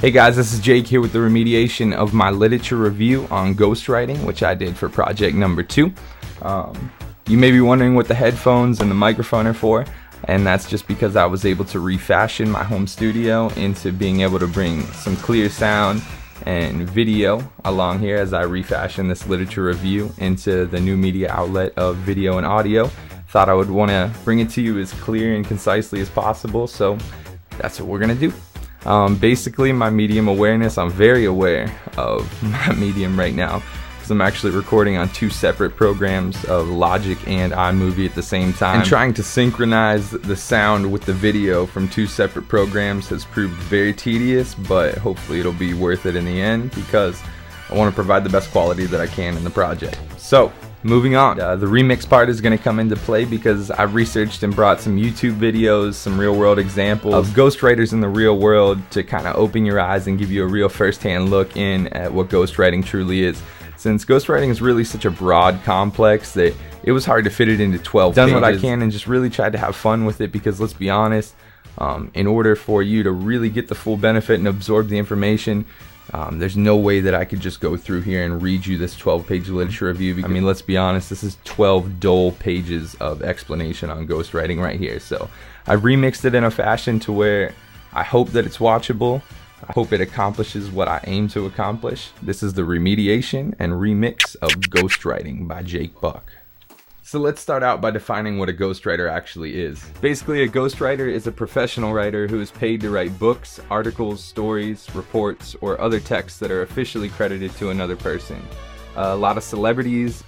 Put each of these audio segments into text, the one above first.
Hey guys, this is Jake here with the remediation of my literature review on ghostwriting, which I did for project number 2. You may be wondering what the headphones and the microphone are for, and that's just because I was able to refashion my home studio into being able to bring some clear sound and video along here as I refashion this literature review into the new media outlet of video and audio. Thought I would want to bring it to you as clear and concisely as possible, so that's what we're going to do. Basically, my medium awareness, I'm very aware of my medium right now because I'm actually recording on 2 separate programs of Logic and iMovie at the same time. And trying to synchronize the sound with the video from 2 separate programs has proved very tedious, but hopefully it'll be worth it in the end because I want to provide the best quality that I can in the project. So, moving on, the remix part is going to come into play because I've researched and brought some YouTube videos, some real world examples of ghostwriters in the real world to kind of open your eyes and give you a real first-hand look in at what ghostwriting truly is. Since ghostwriting is really such a broad complex that it was hard to fit it into 12 pages. Done what I can and just really tried to have fun with it because let's be honest, in order for you to really get the full benefit and absorb the information, there's no way that I could just go through here and read you this 12-page literature review. I mean, let's be honest, this is 12 dull pages of explanation on ghostwriting right here. So I've remixed it in a fashion to where I hope that it's watchable. I hope it accomplishes what I aim to accomplish. This is the remediation and remix of ghostwriting by Jake Buck. So let's start out by defining what a ghostwriter actually is. Basically, a ghostwriter is a professional writer who is paid to write books, articles, stories, reports, or other texts that are officially credited to another person. A lot of celebrities,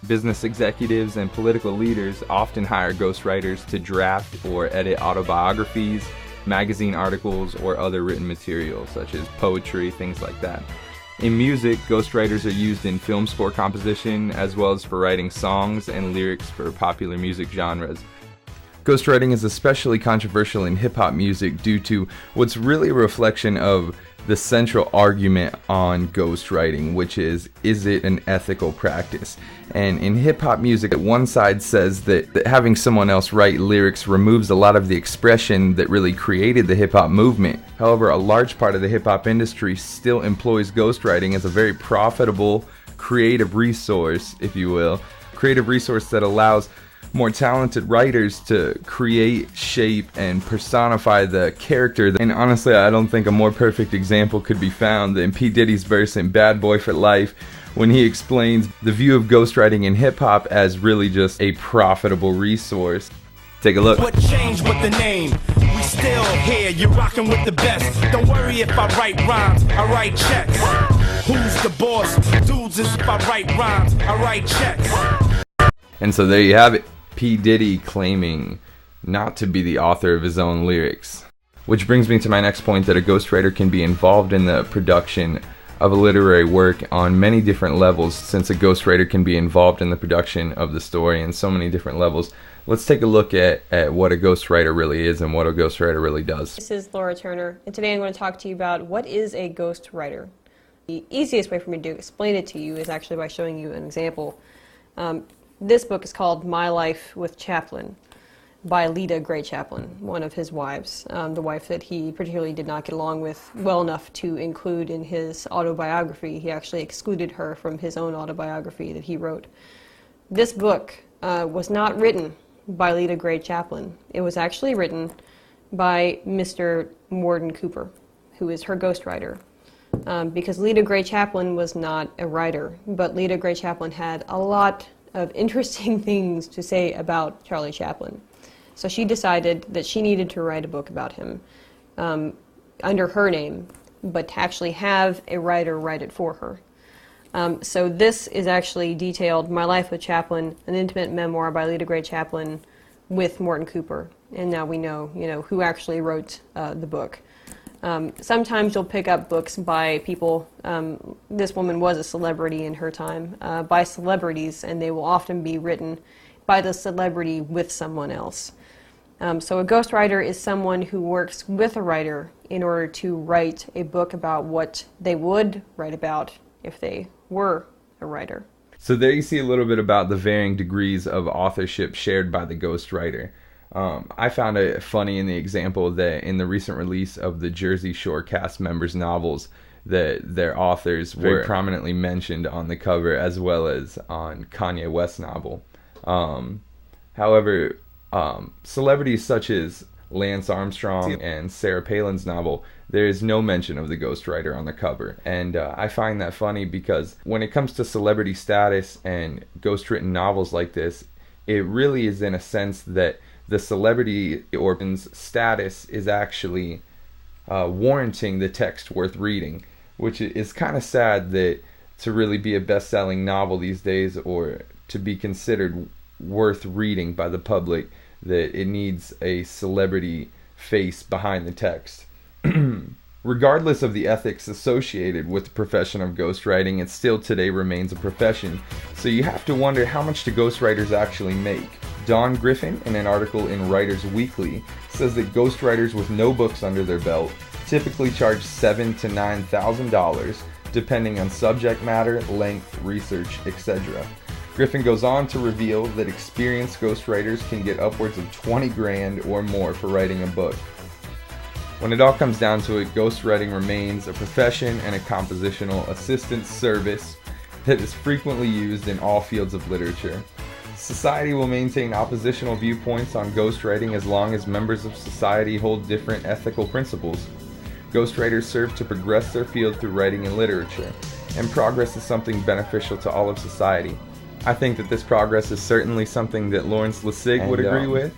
business executives, and political leaders often hire ghostwriters to draft or edit autobiographies, magazine articles, or other written materials such as poetry, things like that. In music, ghostwriters are used in film score composition as well as for writing songs and lyrics for popular music genres. Ghostwriting is especially controversial in hip-hop music due to what's really a reflection of the central argument on ghostwriting, which is it an ethical practice? And in hip-hop music, one side says that having someone else write lyrics removes a lot of the expression that really created the hip-hop movement. However, a large part of the hip-hop industry still employs ghostwriting as a very profitable creative resource, if you will. Creative resource that allows more talented writers to create, shape, and personify the character. And honestly, I don't think a more perfect example could be found than P. Diddy's verse in Bad Boy for Life when he explains the view of ghostwriting in hip-hop as really just a profitable resource. Take a look. What changed with the name? We still here, you're rocking with the best. Don't worry if I write rhymes, I write checks. Who's the boss? Dudes is if I write rhymes, I write checks. And so there you have it. P. Diddy claiming not to be the author of his own lyrics. Which brings me to my next point, that a ghostwriter can be involved in the production of a literary work on many different levels, since a ghostwriter can be involved in the production of the story in so many different levels. Let's take a look at what a ghostwriter really is and what a ghostwriter really does. This is Laura Turner, and today I'm going to talk to you about what is a ghostwriter. The easiest way for me to explain it to you is actually by showing you an example. This book is called My Life with Chaplin by Lita Gray Chaplin, one of his wives, the wife that he particularly did not get along with well enough to include in his autobiography. He actually excluded her from his own autobiography that he wrote. This book was not written by Lita Gray Chaplin. It was actually written by Mr. Morton Cooper, who is her ghostwriter. Because Lita Gray Chaplin was not a writer, but Lita Gray Chaplin had a lot of interesting things to say about Charlie Chaplin. So she decided that she needed to write a book about him under her name, but to actually have a writer write it for her. So this is actually detailed, My Life with Chaplin, an intimate memoir by Lita Gray Chaplin with Morton Cooper. And now we know, who actually wrote the book. Sometimes you'll pick up books by people, this woman was a celebrity in her time, by celebrities, and they will often be written by the celebrity with someone else. So a ghostwriter is someone who works with a writer in order to write a book about what they would write about if they were a writer. So there you see a little bit about the varying degrees of authorship shared by the ghostwriter. I found it funny in the example that in the recent release of the Jersey Shore cast members' novels, that their authors were very prominently mentioned on the cover as well as on Kanye West's novel. However, celebrities such as Lance Armstrong and Sarah Palin's novel, there is no mention of the ghostwriter on the cover. And I find that funny because when it comes to celebrity status and ghostwritten novels like this, it really is in a sense that the celebrity orphan's status is actually warranting the text worth reading, which is kind of sad that to really be a best-selling novel these days or to be considered worth reading by the public, that it needs a celebrity face behind the text. Regardless of the ethics associated with the profession of ghostwriting, it still today remains a profession, so you have to wonder how much do ghostwriters actually make. Don Griffin, in an article in Writers Weekly, says that ghostwriters with no books under their belt typically charge $7,000 to $9,000, depending on subject matter, length, research, etc. Griffin goes on to reveal that experienced ghostwriters can get upwards of 20 grand or more for writing a book. When it all comes down to it, ghostwriting remains a profession and a compositional assistance service that is frequently used in all fields of literature. Society will maintain oppositional viewpoints on ghostwriting as long as members of society hold different ethical principles. Ghostwriters serve to progress their field through writing and literature, and progress is something beneficial to all of society. I think that this progress is certainly something that Lawrence Lessig would agree with.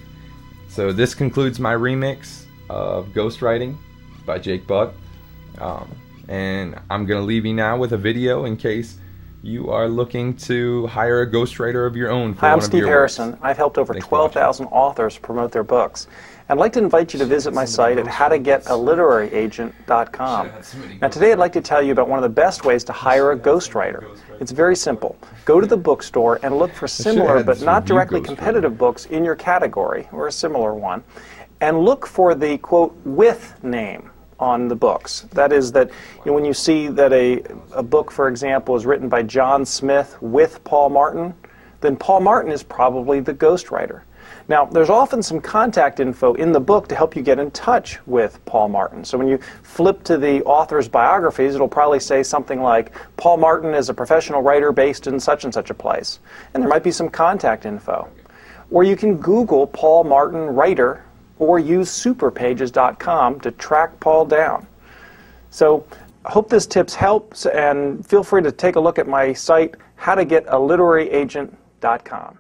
So this concludes my remix of Ghostwriting by Jake Buck. And I'm going to leave you now with a video in case you are looking to hire a ghostwriter of your own for Hi, I'm one of Steve your Harrison. works. I've helped over 12,000 authors promote their books. I'd like to invite you to visit my site at howtogetaLiteraryAgent.com. Now today I'd like to tell you about one of the best ways to hire a ghostwriter. It's very simple. Go to the bookstore and look for similar but not directly competitive books in your category, or a similar one, and look for the, quote, with name on the books. That is that when you see that a book, for example, is written by John Smith with Paul Martin, then Paul Martin is probably the ghostwriter. Now, there's often some contact info in the book to help you get in touch with Paul Martin. So when you flip to the author's biographies, it'll probably say something like, Paul Martin is a professional writer based in such and such a place. And there might be some contact info. Or you can Google Paul Martin writer or use superpages.com to track Paul down. So I hope this tips helps, and feel free to take a look at my site, howtogetaLiteraryAgent.com.